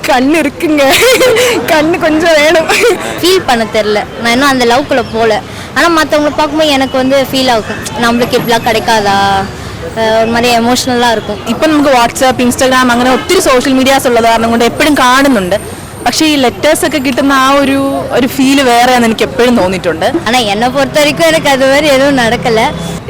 கண்ணு இருக்குங்க, கண்ணு கொஞ்சம் வேணும். ஃபீல் பண்ண தெரில, நான் இன்னும் அந்த லவ்க்குள்ளே போகல. ஆனால் மற்றவங்களை பார்க்கும்போது எனக்கு வந்து ஃபீல் ஆகும், நம்மளுக்கு இப்படிலாம் கிடைக்காதா, ഒരു മാതിരി എമോഷണലാ இருக்கும். ഇപ്പം നമുക്ക് വാട്സാപ്പ്, ഇൻസ്റ്റാഗ്രാം അങ്ങനെ ഒത്തിരി സോഷ്യൽ മീഡിയാസ് ഉള്ളത് കാരണം കൊണ്ട് എപ്പോഴും കാണുന്നുണ്ട്. പക്ഷേ ഈ ലെറ്റേഴ്സ് ഒക്കെ കിട്ടുന്ന ആ ഒരു ഫീൽ വേറെയാണെന്ന് എനിക്ക് എപ്പോഴും തോന്നിയിട്ടുണ്ട്. ஆனால் என்னை பொறுத்த வரைக்கும் எனக்கு அது மாதிரி எதுவும் நடக்கலை.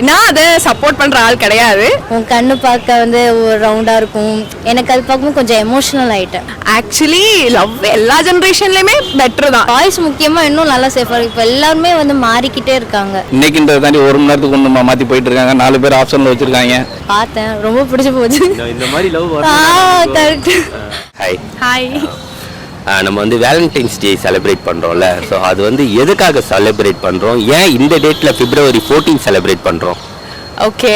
நான் அதை சப்போர்ட் பண்ணுற ஆள் கிடையாது. உன் கண்ணு பார்க்க வந்து ஒரு ரவுண்டாக இருக்கும், எனக்கு அது பார்க்கும்போது கொஞ்சம் எமோஷனல் ஆகிட்டேன். ஆக்சுவலி லவ் எல்லா ஜென்ரேஷன்லையுமே பெட்டர் தான். பாய்ஸ் முக்கியமாக இன்னும் நல்லா சேஃபாக இருக்கு. இப்போ எல்லாருமே வந்து மாறிக்கிட்டே இருக்காங்க. இன்னைக்குன்றதை தாண்டி ஒரு மணி நேரத்துக்கு ஒன்று மாற்றி போயிட்டு இருக்காங்க. 4 பேர் ஆப்ஷனில் வச்சுருக்காங்க. பார்த்தேன், ரொம்ப பிடிச்சி போச்சு. இந்த மாதிரி லவ் கரெக்ட். Hi hi. நம்ம வந்து வேலண்டைன்ஸ் டே செலிப்ரேட் பண்ணுறோம்ல, ஸோ அது வந்து எதுக்காக செலிப்ரேட் பண்ணுறோம், ஏன் இந்த டேட்டில் February 14 செலிப்ரேட் பண்ணுறோம்? ஓகே,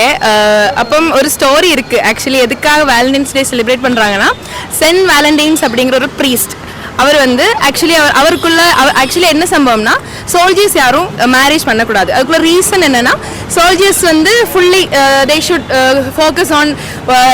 അപ്പം ஒரு ஸ்டோரி இருக்குது. ஆக்சுவலி எதுக்காக வேலண்டைன்ஸ் டே செலிப்ரேட் பண்ணுறாங்கன்னா, சென்ட் வேலண்டைன்ஸ் அப்படிங்கிற ஒரு ப்ரீஸ்ட், அவர் வந்து அவருக்குள்ள என்ன சம்பவம்னா, சோல்ஜர்ஸ் யாரும் மேரேஜ் பண்ணக்கூடாது. அதுக்குள்ள ரீசன் என்னன்னா, சோல்ஜர்ஸ் வந்து fully they should focus on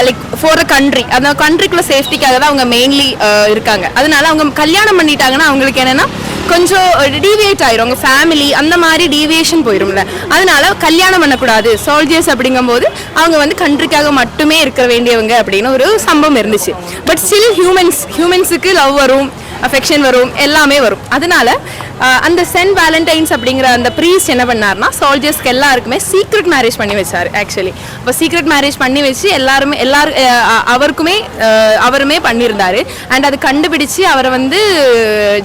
like for a country, அந்த கண்ட்ரிக்குள்ள சேஃப்டிக்காக தான் அவங்க மெயின்லி இருக்காங்க. அதனால அவங்க கல்யாணம் பண்ணிட்டாங்கன்னா அவங்களுக்கு என்னன்னா கொஞ்சம் டீவியேட் ஆயிரும், அவங்க ஃபேமிலி அந்த மாதிரி டீவியேஷன் போயிரும்ல. அதனால கல்யாணம் பண்ணக்கூடாது சோல்ஜர்ஸ் அப்படிங்கும்போது அவங்க வந்து கண்ட்ரிக்காக மட்டுமே இருக்க வேண்டியவங்க அப்படின்னு ஒரு சம்பவம் இருந்துச்சு. பட் ஸ்டில் ஹியூமன்ஸுக்கு லவ் வரும், அஃபெக்ஷன் வரும், எல்லாமே வரும். அதனால அந்த சென்ட் வேலண்டைன்ஸ் அப்படிங்கிற அந்த ப்ரீஸ்ட் என்ன பண்ணார்னா, சோல்ஜர்ஸ்க்கு எல்லாருக்குமே சீக்ரெட் மேரேஜ் பண்ணி வச்சார். ஆக்சுவலி இப்போ சீக்ரெட் மேரேஜ் பண்ணி வச்சு அவருமே பண்ணியிருந்தாரு. அண்ட் அது கண்டுபிடிச்சு அவரை வந்து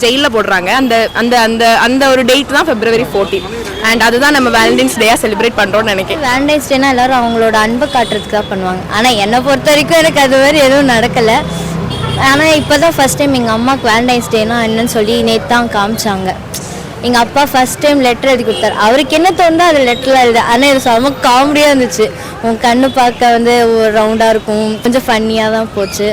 ஜெயிலில் போடுறாங்க. அந்த அந்த அந்த அந்த ஒரு டேட் தான் February 14. அண்ட் அதுதான் நம்ம வேலண்டைன்ஸ் டேயாக செலிப்ரேட் பண்ணுறோம்னு நினைக்கிறேன். வேலண்டைன்ஸ் டேனா எல்லாரும் அவங்களோட அன்பை காட்டுறதுக்கு தான் பண்ணுவாங்க. ஆனால் என்னை பொறுத்த வரைக்கும் எனக்கு அது மாதிரி எதுவும் நடக்கலை. ஆனால் இப்போ தான் ஃபஸ்ட் டைம் எங்கள் அம்மாவுக்கு வேலண்டைன்ஸ் டேனா என்னன்னு சொல்லி நேற்று தான் காமிச்சாங்க. எங்கள் அப்பா ஃபஸ்ட் டைம் லெட்டர் எழுதி கொடுத்தாரு. அவருக்கு என்ன தோணுதோ அது லெட்டரில் எழுது. ஆனால் இது செம காமெடியாக இருந்துச்சு. உன் கண்ணு பார்க்க வந்து ஒரு ரவுண்டாக இருக்கும், கொஞ்சம் ஃபன்னியாக தான் போச்சு.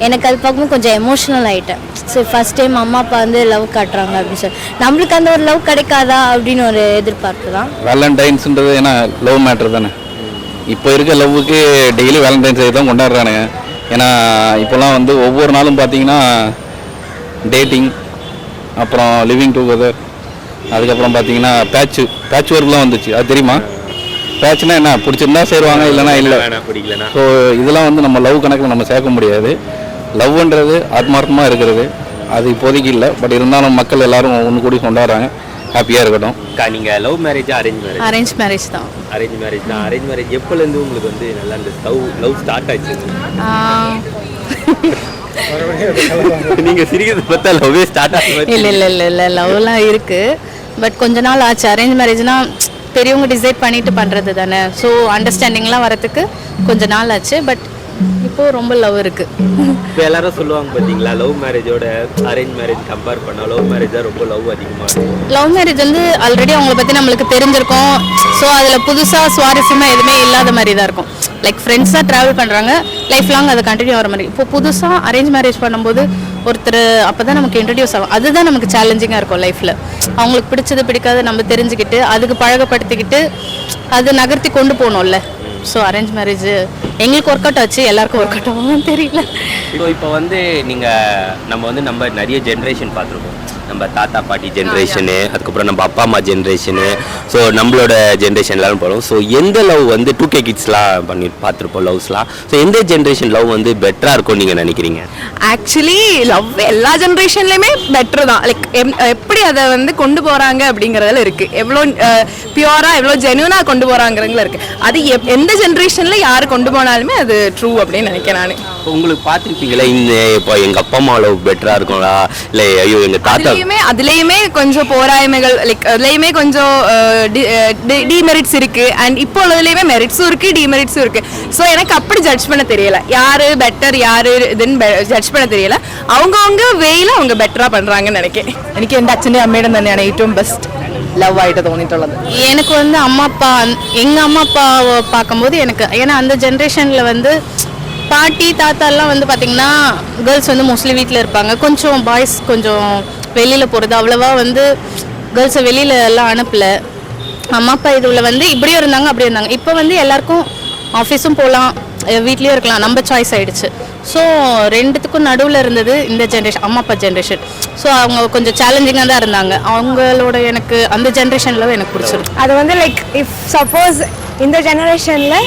எனக்கு அது பார்க்கும்போது கொஞ்சம் எமோஷனல் ஆகிட்டேன். சரி, ஃபஸ்ட் டைம் அம்மா அப்பா வந்து லவ் காட்டுறாங்க அப்படின்னு சொல்லி நம்மளுக்கு அந்த ஒரு லவ் கிடைக்காதா அப்படின்னு ஒரு எதிர்பார்ப்பு தான். வேலண்டைன்ஸ்ன்றது ஏன்னா லவ் மேட்ரு தானே. இப்போ இருக்க லவ்வுக்கு டெய்லி வேலண்டைன்ஸ் டே தான் கொண்டாடுறானுங்க. ஏன்னா இப்போலாம் வந்து ஒவ்வொரு நாளும் பார்த்தீங்கன்னா டேட்டிங், அப்புறம் லிவிங் டுகெதர், அதுக்கப்புறம் பார்த்தீங்கன்னா பேட்ச் ஒர்க்லாம் வந்துச்சு. அது தெரியுமா? பேட்ச்னா என்ன, பிடிச்சிருந்தா சேருவாங்க, இல்லைனா இல்லை. ஸோ இதெல்லாம் வந்து நம்ம லவ் கணக்கில் நம்ம சேர்க்க முடியாது. லவ்ன்றது ஆத்மார்த்தமாக இருக்கிறது, அது இப்போதைக்கு இல்லை. பட் இருந்தாலும் மக்கள் எல்லாரும் ஒன்று கூடி கொண்டாடுறாங்க. ஹாப்பியாக இருக்கட்டும். நீங்கள் லவ் மேரேஜா அரேஞ்ச் மேரேஜ்? அரேஞ்ச் மேரேஜ் தான். அரேஞ்ச் மேரேஜ் தான். அரேஞ்ச் மேரேஜ் எப்போலேருந்து உங்களுக்கு வந்து நல்லா அந்த லவ் ஸ்டார்ட் ஆச்சு? நீங்கள் சிரிக்கிறது பார்த்தா லவ்வே ஸ்டார்ட் ஆச்சு. இல்லை லவ்லாம் இருக்குது. பட் கொஞ்ச நாள் ஆச்சு. அரேஞ்ச் மேரேஜ்னால் பெரியவங்க டிசைட் பண்ணிட்டு பண்ணுறது தானே. ஸோ அண்டர்ஸ்டாண்டிங்லாம் வரத்துக்கு கொஞ்ச நாள் ஆச்சு. பட் இப்போது ரொம்ப லவ் இருக்குது. இப்போ எல்லாரும் சொல்லுவாங்க பார்த்தீங்களா, லவ் மேரேஜோட அரேஞ்ச் மேரேஜ் கம்பேர் பண்ணால் லவ் மேரேஜ் தான் ரொம்ப லவ் அதிகமாக இருக்கும். லவ் மேரேஜ் வந்து ஆல்ரெடி அவங்கள பற்றி நம்மளுக்கு தெரிஞ்சிருக்கும். ஸோ அதில் புதுசாக சுவாரஸ்யமாக எதுவுமே இல்லாத மாதிரி தான் இருக்கும். லைக் ஃப்ரெண்ட்ஸாக ட்ராவல் பண்ணுறாங்க, லைஃப் லாங் அது கண்டினியூ ஆகிற மாதிரி. இப்போ புதுசாக அரேஞ்ச் மேரேஜ் பண்ணும்போது ஒருத்தர் அப்போ தான் நமக்கு இன்ட்ரடியூஸ் ஆகும். அதுதான் நமக்கு சேலஞ்சிங்காக இருக்கும் லைஃப்பில். அவங்களுக்கு பிடிச்சது பிடிக்காது நம்ம தெரிஞ்சுக்கிட்டு அதுக்கு பழகப்படுத்திக்கிட்டு அது நகர்த்தி கொண்டு போகணும்ல. ஸோ அரேஞ்ச் மேரேஜ் எங்களுக்கு ஒர்க் அவுட் ஆச்சு, எல்லாருக்கும் ஒர்க் அவுட் ஆகும் தெரியல. ஸோ இப்போ வந்து நம்ம நிறைய ஜென்ரேஷன் பார்த்துருக்கோம். நம்ம தாத்தா பாட்டி ஜென்ரேஷனு, அதுக்கப்புறம் நம்ம அப்பா அம்மா ஜென்ரேஷனு, ஸோ நம்மளோட ஜென்ரேஷன் எல்லாரும் போகிறோம். ஸோ எந்த லவ் வந்து 2K கிட்ஸ்லாம் பண்ணி பார்த்துருப்போம் லவ்ஸ்லாம். ஸோ எந்த ஜென்ரேஷன் லவ் வந்து பெட்டராக இருக்கும்னு நீங்கள் நினைக்கிறீங்க? ஆக்சுவலி லவ் எல்லா ஜென்ரேஷன்லையுமே பெட்ரு தான். லைக் எப்படி அதை வந்து கொண்டு போகிறாங்க அப்படிங்கிறதுல இருக்குது. எவ்வளோ பியூராக எவ்வளோ ஜென்யூனாக கொண்டு போகிறாங்கிறதுல இருக்குது. அது எந்த ஜென்ரேஷனில் யார் கொண்டு போனாலுமே அது ட்ரூ அப்படின்னு நினைக்கிறேன் நான். உங்களுக்கு பார்த்துருப்பீங்களா, இப்போ எங்கள் அப்பா அம்மா லவ் பெட்டராக இருக்குங்களா, இல்லை ஐயோ எங்கள் தாத்தா? அதுலேயுமே கொஞ்சம் போராய்மைகள், லைக் அதுலேயுமே கொஞ்சம் டிமெரிட்ஸ் இருக்குது. அண்ட் இப்போ உள்ளதுலேயுமே மெரிட்ஸும் இருக்குது, டிமெரிட்ஸும் இருக்குது. ஸோ எனக்கு அப்படி ஜட்ஜ் பண்ண தெரியல, யார் பெட்டர் யார் இதுன்னு ஜட்ஜ் பண்ண தெரியல. அவங்கவுங்க വേയിൽ அவங்க பெட்டராக பண்ணுறாங்கன்னு நினைக்கிறேன். എനിക്ക് എൻ്റെ അച്ഛൻ്റെ അമ്മയുടെ തന്നെയാണ് ഏറ്റവും பெஸ்ட் லவ் ஆகிட்டு தோணிட்டுள்ளது. எனக்கு வந்து எங்கள் அம்மா அப்பாவை பார்க்கும்போது எனக்கு, ஏன்னா அந்த ஜென்ரேஷனில் வந்து பாட்டி தாத்தாலாம் வந்து பார்த்திங்கன்னா கேர்ள்ஸ் வந்து மோஸ்ட்லி வீட்டில் இருப்பாங்க. கொஞ்சம் பாய்ஸ் கொஞ்சம் வெளியில் போகிறது, அவ்வளோவா வந்து கேர்ள்ஸை வெளியில் எல்லாம் அனுப்பலை. அம்மா அப்பா இதுவில் வந்து இப்படியும் இருந்தாங்க அப்படியும் இருந்தாங்க. இப்போ வந்து எல்லாருக்கும் ஆஃபீஸும் போகலாம், வீட்லேயும் இருக்கலாம், நம்ம சாய்ஸ் ஆயிடுச்சு. ஸோ ரெண்டுத்துக்கும் நடுவில் இருந்தது இந்த ஜென்ரேஷன், அம்மா அப்பா ஜென்ரேஷன். ஸோ அவங்க கொஞ்சம் சேலஞ்சிங்காக தான் இருந்தாங்க. அவங்களோட எனக்கு அந்த ஜென்ரேஷனில் எனக்கு பிடிச்சிருக்கு. அது வந்து லைக் இஃப் சப்போஸ் இந்த ஜெனரேஷனில்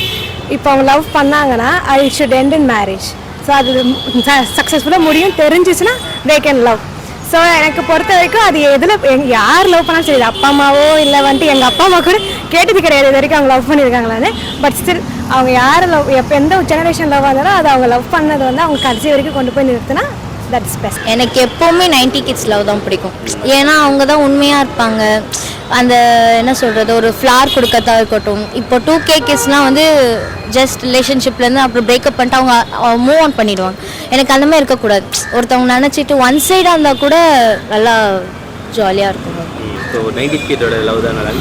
இப்போ அவங்க லவ் பண்ணாங்கன்னா I should end in marriage. So அது சக்ஸஸ்ஃபுல்லாக முடியும் தெரிஞ்சிச்சுன்னா தே கேன் லவ். ஸோ எனக்கு பொறுத்த வரைக்கும் அது எதில் யார் லவ் பண்ணாலும் சரி, அப்பா அம்மாவோ இல்லை வந்துட்டு எங்கள் அப்பா அம்மா கூட கேட்டது கிடையாது இது வரைக்கும் அவங்க லவ் பண்ணியிருக்காங்களான்னு. பட் ஸ்டில் அவங்க யார் லவ் எந்த ஜெனரேஷன் லவ் இருந்தாலும் அது அவங்க லவ் பண்ணது வந்து அவங்க கடைசி வரைக்கும் கொண்டு போய் நிறுத்தினா தட்ஸ் பெஸ்ட். எனக்கு எப்போவுமே 90 கிட்ஸ் லவ் தான் பிடிக்கும். ஏன்னா அவங்க தான் உண்மையாக இருப்பாங்க. அந்த என்ன சொல்கிறது, ஒரு ஃப்ளார் கொடுக்கறதா இருக்கட்டும். இப்போ 2K கிட்ஸ்லாம் வந்து ஜஸ்ட் ரிலேஷன்ஷிப்லேருந்து அப்புறம் பிரேக்கப் பண்ணிட்டு அவங்க மூவ் ஆன் பண்ணிடுவாங்க. எனக்கு அந்த மாதிரி இருக்கக்கூடாது. ஒருத்தவங்க நினச்சிட்டு ஒன் சைடாக இருந்தால் கூட நல்லா ஜாலியாக இருக்கும். ஸோ 90s கிட்டோட லவ் தான் நல்லா.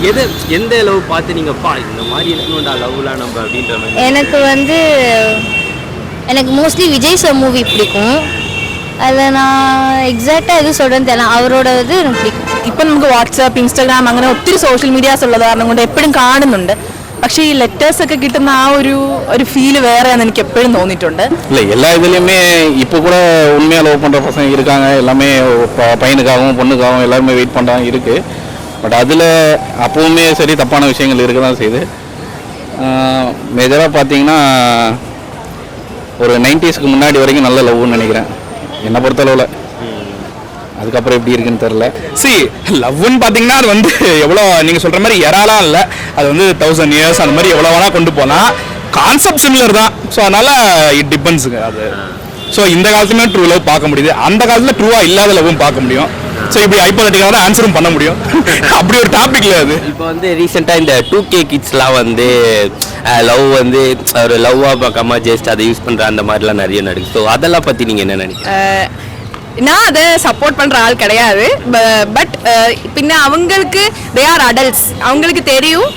எந்த லவ் பார்த்து நீங்கள் இந்த மாதிரி இருக்கணும்டா லவ்லாம் நம்ம அப்படின்ற மாதிரி? எனக்கு மோஸ்ட்லி விஜய் சார் மூவி பிடிக்கும். அதில் நான் എക്സാക്റ്റ് ഇത് சொல்கிறேன்னு தெரியல, അവരോட ഇത് എനിക്ക് പിടിക്കും. ഇപ്പം നമുക്ക് വാട്സാപ്പ്, ഇൻസ്റ്റാഗ്രാം അങ്ങനെ ഒത്തിരി സോഷ്യൽ മീഡിയാസ് ഉള്ളത് കാരണം കൊണ്ട് എപ്പോഴും കാണുന്നുണ്ട്. പക്ഷേ ഈ ലെറ്റേഴ്സൊക്കെ കിട്ടുന്ന ആ ഒരു ഫീല് വേറെയാണെന്ന് എനിക്ക് എപ്പോഴും തോന്നിയിട്ടുണ്ട്. இல்லை எல்லா இதுலேயுமே இப்போ கூட உண்மையாக லவ் பண்ணுற பசங்க இருக்காங்க. எல்லாமே பையனுக்காகவும் பொண்ணுக்காகவும் எல்லாருமே வெயிட் பண்ணுறாங்க இருக்குது. பட் அதில் அப்போவுமே சரி தப்பான விஷயங்கள் இருக்க தான் செய்யுது. மேஜராக பார்த்தீங்கன்னா ஒரு 90ஸ்க்கு முன்னாடி வரைக்கும் நல்ல லவ்னு நினைக்கிறேன் என்னை பொறுத்தளவில். அதுக்கப்புறம் எப்படி இருக்குன்னு தெரில. லவ்னு பார்த்தீங்கன்னா அது வந்து எவ்வளோ நீங்கள் சொல்கிற மாதிரி ஏராளம் இல்லை. அது வந்து 1000 இயர்ஸ் அந்த மாதிரி எவ்வளோ வேணால் கொண்டு போகலாம். கான்செப்ட் சிமிலர் தான். ஸோ அதனால் இட் டிபெண்ட்ஸுங்க அது. ஸோ இந்த காலத்துலேயுமே ட்ரூ லவ் பார்க்க முடியுது, அந்த காலத்தில் ட்ரூவாக இல்லாத லவ்வும் பார்க்க முடியும். ஸோ இப்படி ஹைப்போதெட்டிக்கலாக தான் ஆன்சரும் பண்ண முடியும். அப்படி ஒரு டாபிக்ல அது. இப்போ வந்து ரீசெண்டாக இந்த 2K கிட்ஸ்லாம் வந்து லவ் வந்து ஒரு லவ்வாக பார்க்காம ஜஸ்ட் அதை யூஸ் பண்ணுற அந்த மாதிரிலாம் நிறைய நடக்குது. ஸோ அதெல்லாம் பற்றி நீங்கள் என்ன நினைக்கிறீங்க? நான் அதை சப்போர்ட் பண்ணுற ஆள் கிடையாது. பட் பின்ன அவங்களுக்கு தே ஆர் அடல்ட்ஸ், அவங்களுக்கு தெரியும்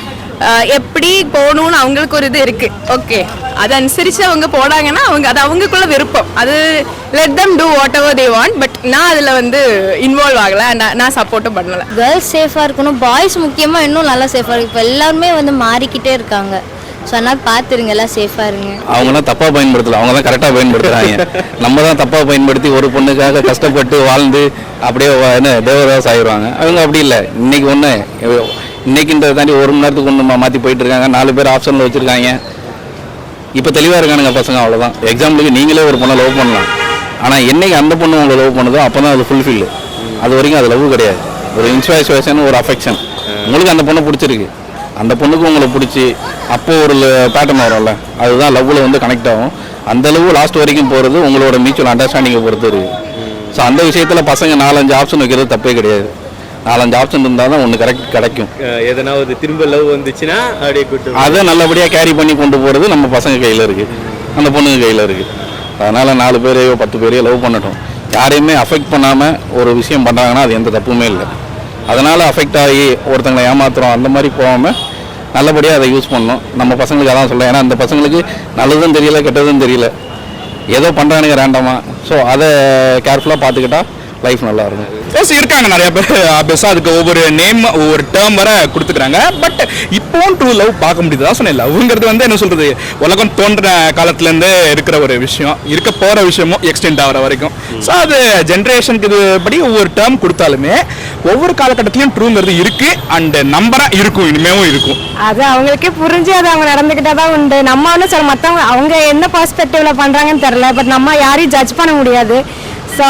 எப்படி போகணும்னு அவங்களுக்கு ஒரு இது இருக்கு. ஓகே, அதை அனுசரித்து அவங்க போனாங்கன்னா அது அவங்களுக்குள்ள விருப்பம். அது let them do whatever they want. But நான் அதில் வந்து இன்வால்வ் ஆகலை, நான் சப்போர்ட்டும் பண்ணலை. கேர்ள்ஸ் சேஃபாக இருக்கணும், பாய்ஸ் முக்கியமாக இன்னும் நல்லா சேஃபாக இருக்கும். இப்போ எல்லாருமே வந்து மாறிக்கிட்டே இருக்காங்க. ஸோ அதனால் பார்த்துருங்க, எல்லாம் சேஃபாக இருங்க. அவங்களாம் தப்பாக பயன்படுத்தலாம், அவங்க தான் கரெக்டாக பயன்படுத்துகிறாங்க. நம்ம தான் தப்பாக பயன்படுத்தி ஒரு பொண்ணுக்காக கஷ்டப்பட்டு வாழ்ந்து அப்படியே என்ன தேவதாஸ் ஆயிடுவாங்க. அவங்க அப்படி இல்லை. இன்னைக்குன்றதை தாண்டி 1 மணி நேரத்துக்கு ஒன்று மாற்றி போயிட்டு இருக்காங்க. 4 பேர் ஆப்ஷனில் வச்சுருக்காங்க. இப்போ தெளிவாக இருக்கானுங்க பசங்க, அவ்வளோதான். எக்ஸாம்பிளுக்கு நீங்களே ஒரு பொண்ணை லவ் பண்ணலாம். ஆனால் என்னைக்கு அந்த பொண்ணு உங்களை லவ் பண்ணுதோ அப்போ தான் அது ஃபுல்ஃபில். அது வரைக்கும் அது லவ் கிடையாது. ஒரு இன்ஸ்பிரேஷன், ஒரு அஃபெக்ஷன். உங்களுக்கு அந்த பொண்ணை பிடிச்சிருக்கு, அந்த பொண்ணுக்கு உங்களை பிடிச்சி அப்போது ஒரு பேட்டர்ன் வரும்ல, அதுதான் லவ்வில் வந்து கனெக்ட் ஆகும். அந்த லவ் லாஸ்ட் வரைக்கும் போகிறது உங்களோட மியூச்சுவல் அண்டர்ஸ்டாண்டிங்கை பொறுத்து இருக்குது. ஸோ அந்த விஷயத்தில் பசங்க 4-5 ஆப்ஷன் வைக்கிறது தப்பே கிடையாது. 4-5 ஆப்ஷன் இருந்தால் தான் ஒன்று கிடைக்கும். எதனா ஒரு திரும்ப லவ் வந்துச்சுன்னா அப்படியே கூட்டு அதை நல்லபடியாக கேரி பண்ணி கொண்டு போகிறது நம்ம பசங்க கையில் இருக்குது, அந்த பொண்ணுங்க கையில் இருக்குது. அதனால் 4 பேரையோ 10 பேரையோ லவ் பண்ணட்டும். யாரையுமே அஃபெக்ட் பண்ணாமல் ஒரு விஷயம் பண்ணுறாங்கன்னா அது எந்த தப்புமே இல்லை. அதனால் அஃபெக்ட் ஆகி ஒருத்தங்களை ஏமாத்துறோம் அந்த மாதிரி போகாமல் நல்லபடியாக அதை யூஸ் பண்ணணும். நம்ம பசங்களுக்கு அதான் சொல்கிறேன். ஏன்னா அந்த பசங்களுக்கு நல்லதும் தெரியல கெட்டதும் தெரியல, ஏதோ பண்ணுறானுங்க ரேண்டமாக. ஸோ அதை கேர்ஃபுல்லாக பார்த்துக்கிட்டா லைஃப் நல்லா இருக்கும். இருக்காங்க நிறைய பேர் பெருசாக அதுக்கு ஒவ்வொரு நேம் ஒவ்வொரு டேர்ம் வர கொடுத்துக்கிறாங்க. பட் இப்போவும் ட்ரூ லவ் பார்க்க முடியுது தான் சொன்னேன். லவ்ங்கிறது வந்து என்ன சொல்கிறது, உலகம் தோன்ற காலத்துலேருந்து இருக்கிற ஒரு விஷயம், இருக்க போகிற விஷயமும் எக்ஸ்டெண்ட் ஆகிற வரைக்கும். ஸோ அது ஜென்ரேஷனுக்கு இது படி ஒவ்வொரு டேர்ம் கொடுத்தாலுமே ஒவ்வொரு காலகட்டத்திலையும் ட்ரூங்கிறது இருக்குது அண்ட் நம்பராக இருக்கும், இனிமேவும் இருக்கும். அது அவங்களுக்கே புரிஞ்சு அது அவங்க நடந்துக்கிட்டே தான் உண்டு. நம்ம ஒன்றும் சொல்ல, மற்றவங்க அவங்க என்ன பர்ஸ்பெக்டிவ்ல பண்ணுறாங்கன்னு தெரில. பட் நம்ம யாரையும் ஜட்ஜ் பண்ண முடியாது. ஸோ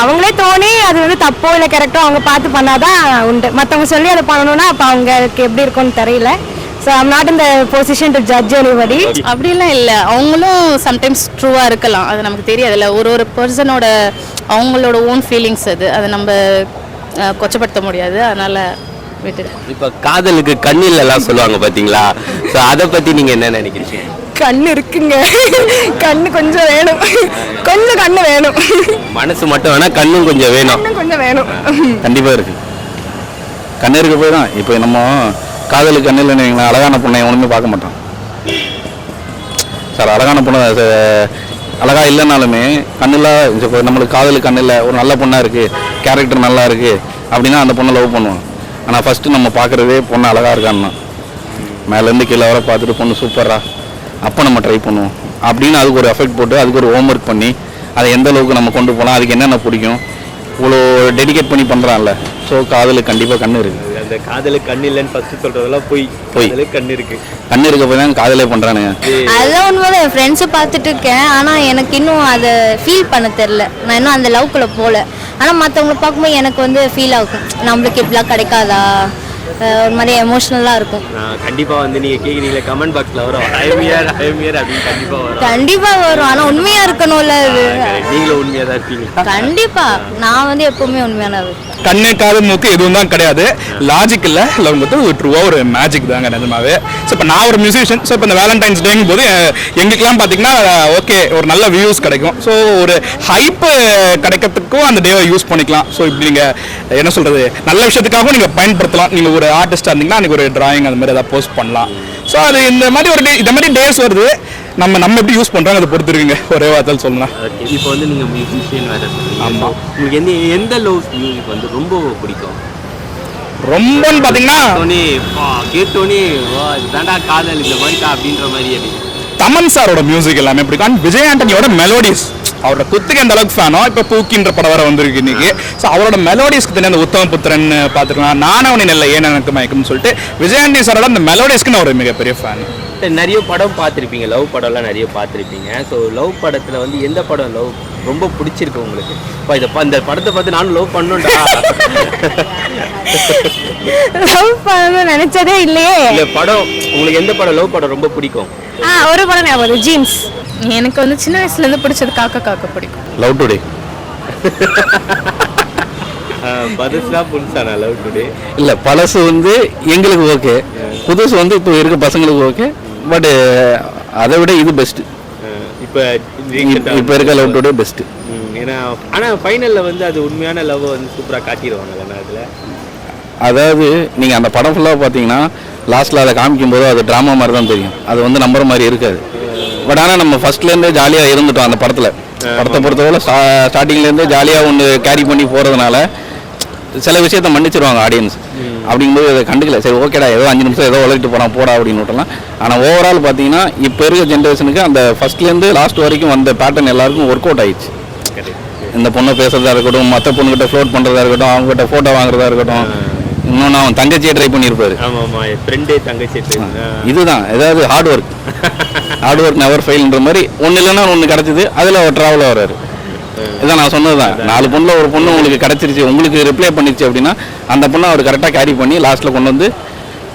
அவங்களே தோணி அது வந்து தப்போ இல்லை கரெக்டோ அவங்க பார்த்து பண்ணாதான் உண்டு. மற்றவங்க சொல்லி அதை பண்ணணும்னா அப்போ அவங்களுக்கு எப்படி இருக்கும்னு தெரியல. So I'm not in the position to judge anybody. அப்படிலாம் இல்லை, அவங்களும் சம்டைம்ஸ் ட்ரூவாக இருக்கலாம், அது நமக்கு தெரியாதுல்ல. ஒரு பர்சனோட அவங்களோட ஓன் ஃபீலிங்ஸ் அதை நம்ம கொச்சப்படுத்த முடியாது. அதனால் விட்டுடு. இப்போ காதலுக்கு கண்ணிலெல்லாம் சொல்லுவாங்க பார்த்தீங்களா? ஸோ அதை பற்றி நீங்கள் என்ன நினைக்கிறீங்க? கண்ணு இருக்குங்க, கண்ணு கொஞ்சம் வேணும், கொஞ்சம் கண்ணு வேணும். மனசு மட்டும் வேணால் கண்ணும் கொஞ்சம் வேணும், கொஞ்சம் வேணும். கண்டிப்பாக இருக்குது. கண்ணு இருக்க போய் தான் இப்போ நம்ம காதலுக்கு கண்ணு இல்லைன்னு அழகான பொண்ணை ஒன்றுமே பார்க்க மாட்டோம் சார். அழகான பொண்ணு அழகாக இல்லைனாலுமே கண்ணில் நம்மளுக்கு காதலுக்கு கண்ணு இல்லை, ஒரு நல்ல பொண்ணாக இருக்குது, கேரக்டர் நல்லா இருக்குது அப்படின்னா அந்த பொண்ணை லவ் பண்ணுவோம். ஆனால் ஃபஸ்ட்டு நம்ம பார்க்குறதே பொண்ணு அழகாக இருக்கான்னா, மேலேருந்து கீழே வர பார்த்துட்டு பொண்ணு சூப்பரா, அப்போ நம்ம ட்ரை பண்ணுவோம். அப்படின்னு அதுக்கு ஒரு எஃபெக்ட் போட்டு அதுக்கு ஒரு ஹோம்ஒர்க் பண்ணி அதை எந்த அளவுக்கு நம்ம கொண்டு போகலாம், அதுக்கு என்னென்ன பிடிக்கும், இவ்வளோ டெடிகேட் பண்ணி பண்ணுறான்ல. ஸோ காதலுக்கு கண்டிப்பாக கண்ணு இருக்குது. அந்த காதலுக்கு கண்ணு இல்லைன்னு ஃபர்ஸ்ட் சொல்றதெல்லாம் போய் கண்ணு இருக்கு. கண்ணு இருக்க போய் தான் காதலே பண்ணுறானுங்க. அதெல்லாம் உண்மைதான். என் ஃப்ரெண்ட்ஸை பார்த்துட்டு இருக்கேன், ஆனால் எனக்கு இன்னும் அதை ஃபீல் பண்ண தெரில. நான் இன்னும் அந்த லவ்க்குள்ளே போகல. ஆனால் மற்றவங்களை பார்க்கும்போது எனக்கு வந்து ஃபீல் ஆகும், நம்மளுக்கு இப்படிலாம் கிடைக்காதா, ஒரு மாதிரி எமோஷ்னலாக இருக்கும். கண்டிப்பாக வந்து நீங்கள் கேட்குறீங்களே கமெண்ட் பாக்ஸில் வரும் ஐஎம்இஆர் அப்படின்னு கண்டிப்பாக வரும். கண்டிப்பாக வரும், ஆனால் உண்மையாக இருக்கணும்ல. அது நீங்களும் உண்மையாக தான் இருப்பீங்க. கண்டிப்பாக நான் வந்து எப்பவுமே உண்மையானது. கண்ணு காது மூக்கு எதுவும் தான் கிடையாது, லாஜிக் இல்லை. லவ்ங்கிறது ஒரு ட்ரூவாக ஒரு மேஜிக் தாங்க நிஜமாவே. ஸோ இப்போ நான் ஒரு மியூசிஷியன். ஸோ இப்போ இந்த வேலண்டைன்ஸ் டேங்கும் போது எங்களுக்கெல்லாம் பார்த்தீங்கன்னா ஓகே ஒரு நல்ல வியூஸ் கிடைக்கும். ஸோ ஒரு ஹைப்பு கிடைக்கிறதுக்கும் அந்த டேவை யூஸ் பண்ணிக்கலாம். ஸோ இப்படி நீங்கள் என்ன சொல்கிறது, நல்ல விஷயத்துக்காகவும் நீங்கள் பயன்படுத்தலாம். நீங்கள் ஒரு ஆர்டிஸ்டாக இருந்தீங்கன்னா அன்றைக்கி ஒரு டிராயிங் அந்த மாதிரி ஏதாவது போஸ்ட் பண்ணலாம். ஸோ அது இந்த மாதிரி ஒரு இந்த மாதிரி டேஸ் வருது, நம்ம எப்படி யூஸ் பண்ணுறோம் அதை பொறுத்து இருக்குங்க. ஒரே வார்த்தை சொல்லலாம். இப்போ வந்து நீங்கள் மியூசிஷியன் வேறு. ஆமாம். உங்களுக்கு எந்த லவ் மியூசிக் வந்து ரொம்ப பிடிக்கும்? ரொம்பன்னு பார்த்தீங்கன்னா கேட்டோன்னே இதுதான்டா காதல் இந்த மாதிரி அப்படின்ற மாதிரி. தமன் சாரோட மியூசிக் எல்லாமே பிடிக்கும். அண்ட் விஜய் ஆண்டனியோட மெலோடிஸ், அவரோட குத்துக்கு எந்த அளவுக்கு ஃபேனோ. இப்போ பூக்கின்ற படம் வர வந்திருக்கு இன்னைக்கு. ஸோ அவரோட மெலோடிஸ்க்கு தனியாக அந்த உத்தம புத்திரன் பார்த்துருக்கலாம், நானவனின் இல்லை ஏன் எனக்கு மயக்கம்னு சொல்லிட்டு விஜய் ஆண்டனி சாரோட அந்த மெலோடிஸ்க்கு நான் ஒரு மிகப்பெரிய ஃபேன். நிறைய படம் பார்த்துருப்பீங்க, லவ் படம்லாம் நிறைய பார்த்துருப்பீங்க. ஸோ லவ் படத்தில் வந்து எந்த படம் லவ் ரொம்ப பிடிச்சிருக்கு உங்களுக்கு? இந்த படத்தை பார்த்து நானும் லவ் பண்ணணும்டா. லவ் பண்ணணும்னு நினைச்சதே இல்லையே. இல்லை படம் உங்களுக்கு எந்த படம் லவ் படம் ரொம்ப பிடிக்கும்? ஒரு படம் ஞாபகம், ஜீன்ஸ். எனக்கு வந்து சின்ன வயசுலேருந்து பிடிச்சது காக்கா காக்கா பிடிக்கும். லவ் டுடே. பதஸ்லாம் புதுசானா லவ் டுடே? இல்லை பழசு வந்து எங்களுக்கு ஓகே, புதுசு வந்து இப்போ இருக்க பசங்களுக்கு ஓகே. பட் அதை விட இது பெஸ்ட்டு. இப்போ இருக்க லவ் டுடே பெஸ்ட்டு. ஏன்னா ஆனால் ஃபைனலில் வந்து அது உண்மையான லவ் வந்து சூப்பராக காட்டிடுவாங்கல்ல அதில். அதாவது நீங்கள் அந்த படம் ஃபுல்லாக பார்த்தீங்கன்னா லாஸ்ட்டில் அதை காமிக்கும் போது அது ட்ராமா மாதிரி தான் தெரியும், அது வந்து நம்புற மாதிரி இருக்காது. பட் ஆனால் நம்ம ஃபர்ஸ்ட்லேருந்தே ஜாலியாக இருந்துட்டோம் அந்த படத்தை பொறுத்தவரை. ஸ்டார்டிங்லேருந்தே ஜாலியாக ஒன்று கேரி பண்ணி போகிறதுனால சில விஷயத்த மன்னிச்சிருவாங்க ஆடியன்ஸ். அப்படிங்கும்போது அதை கண்டுக்கல, சரி ஓகேடா ஏதோ 5 நிமிஷம் ஏதோ உழைச்சிட்டு போகிறான் போடா அப்படின்னு விட்டலாம். ஆனால் ஓவரால் பார்த்தீங்கன்னா இப்போ இருக்க ஜென்ரேஷனுக்கு அந்த ஃபர்ஸ்ட்லேருந்து லாஸ்ட் வரைக்கும் வந்த பேட்டர்ன் எல்லாருக்கும் ஒர்க் அவுட் ஆயிடுச்சு. இந்த பொண்ணை பேசுறதா இருக்கட்டும், மற்ற பொண்ணுகிட்ட ஃப்ளோட் பண்ணுறதா இருக்கட்டும், அவங்ககிட்ட ஃபோட்டோ வாங்குறதா இருக்கட்டும். இன்னொன்று அவன் தங்கச்சியே ட்ரை பண்ணியிருப்பாரு. இதுதான் ஏதாவது ஹார்ட் ஒர்க் நெவர் ஃபெயில்ன்ற மாதிரி ஒன்று இல்லைன்னா ஒன்று கிடச்சிது, அதில் அவர் ட்ராவல் வர்றாரு. இதான் நான் சொன்னது தான், 4 பொண்ணில் ஒரு பொண்ணு உங்களுக்கு கிடச்சிருச்சு, உங்களுக்கு ரிப்ளை பண்ணிடுச்சு அப்படின்னா அந்த பொண்ணை அவர் கரெக்டாக கேரி பண்ணி லாஸ்ட்டில் கொண்டு வந்து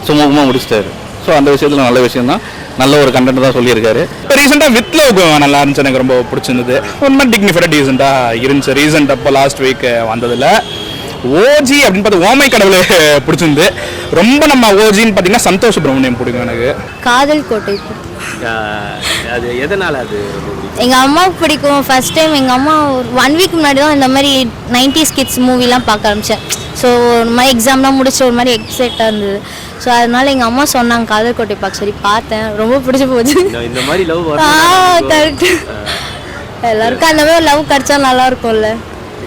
சுமூகமாக முடிச்சிட்டாரு. ஸோ அந்த விஷயத்தில் நல்ல விஷயம் தான், நல்ல ஒரு கண்டென்ட் தான் சொல்லியிருக்காரு. இப்போ ரீசெண்டாக வித் லவ் நல்லா இருந்துச்சு, எனக்கு ரொம்ப பிடிச்சிருந்தது. ரொம்ப டிக்னிஃபைடாக டீசெண்டாக இருந்துச்சு. ரீசெண்ட் அப்போ லாஸ்ட் வீக் வந்ததில் ஓஜி அப்படின்னு பார்த்து ஓமை கடவுளை பிடிச்சிருந்து. ரொம்ப நம்ம ஓஜின்னு பார்த்தீங்கன்னா சந்தோஷ் சுப்ரமணியம் பிடிக்கும் எனக்கு. காதல் கோட்டை அது எதனால் அது எங்கள் அம்மாவுக்கு பிடிக்கும். ஃபர்ஸ்ட் டைம் எங்கள் அம்மா ஒரு 1 வீக் முன்னாடி தான் இந்த மாதிரி 90s கிட்ஸ் மூவிலாம் பார்க்க ஆரம்பித்தேன். ஸோ ஒரு மாதிரி எக்ஸாம்லாம் முடிச்சு ஒரு மாதிரி எக்ஸைட்டாக இருந்தது. ஸோ அதனால எங்கள் அம்மா சொன்னாங்க காதல் கோட்டை பார்க்க, சரி பார்த்தேன், ரொம்ப பிடிச்சி போச்சு. இந்த மாதிரி லவ் கரெக்ட், எல்லாருக்கும் அந்த மாதிரி லவ் கிடைச்சா நல்லா இருக்கும்ல.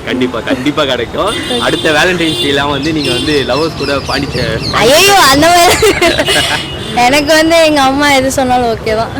கண்டிப்பா கிடைக்கும். அடுத்த வேலண்டைன்ஸ் டேலாம் வந்து நீங்க வந்து லவ்வர்ஸ் கூட ஐயோ அந்த மாதிரி எனக்கு வந்து எங்க அம்மா எது சொன்னாலும் ஓகே தான்.